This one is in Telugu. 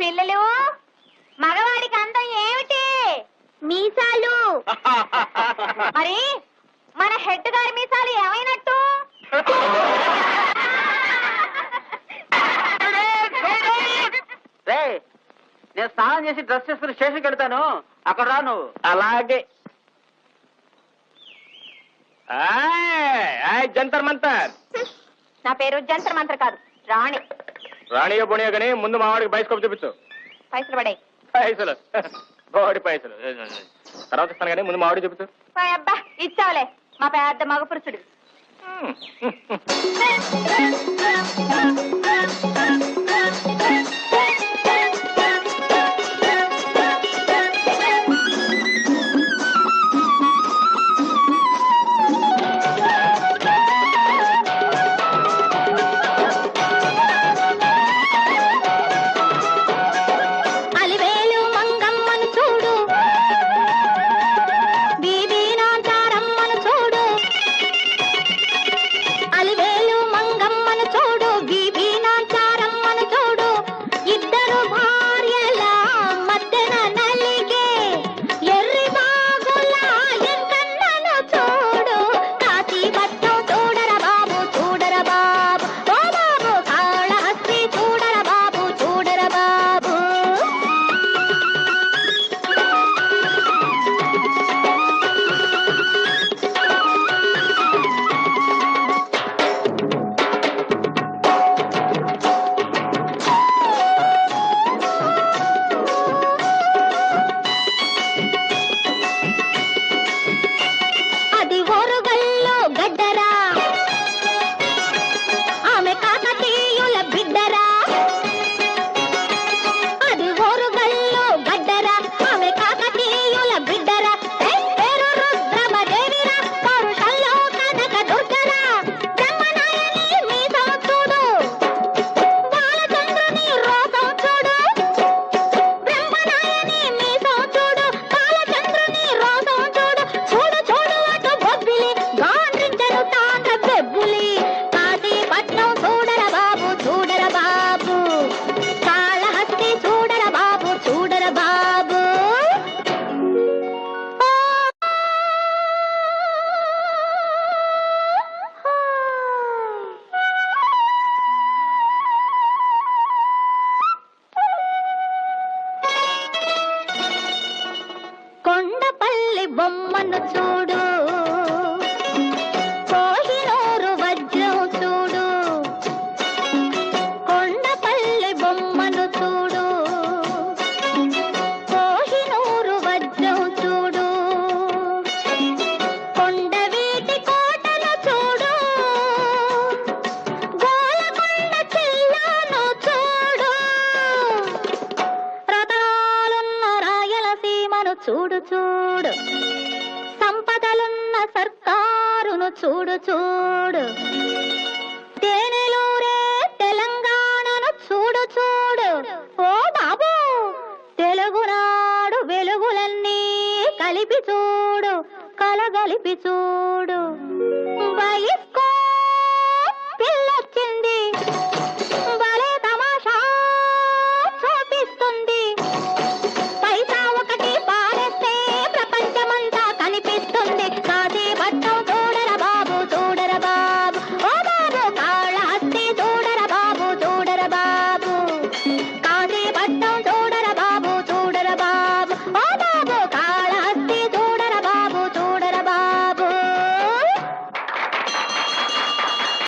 పిల్లలు మగవాడికి అందం ఏమిటి? మీసాలు. మరి మన హెడ్ గారి మీసాలు ఏమైనట్టు? నేను స్నానం చేసి డ్రెస్ చేసుకుని స్టేషన్కి వెళ్తాను, అక్కడ రా నువ్వు. అలాగే. జంతర్ మంతర్. నా పేరు జంతర్ మంతర్ కాదు, రాణి. రాణిగా పోనీయా కానీ ముందు మావాడికి బైస్కోప్ చూపించు. పైసలు పడే. పైసలు బోడి పైసలు తర్వాత ఇస్తాను కానీ ముందు మావాడికి చూపించు. అబ్బా ఇచ్చావులే, మా పెద్ద మగ పురుషుడు. బొమ్మను చూడు, కోహినూరు వజ్రం చూడు, కొండపల్లి బొమ్మను చూడు, కోహినూరు వజ్రం చూడు, కొండవీటి కోటను చూడు, గోలకొండ చిల్లాను చూడు, రతనాలున్న రాయలసీమను చూడు చూడు, సంపదలున్న సర్కారును చూడు చూడు, తేనెలూరే తెలంగాణను చూడు చూడు. ఓ బాబు, తెలుగునాడు వెలుగులన్నీ కలిపి చూడు, కలగలిపి చూడు.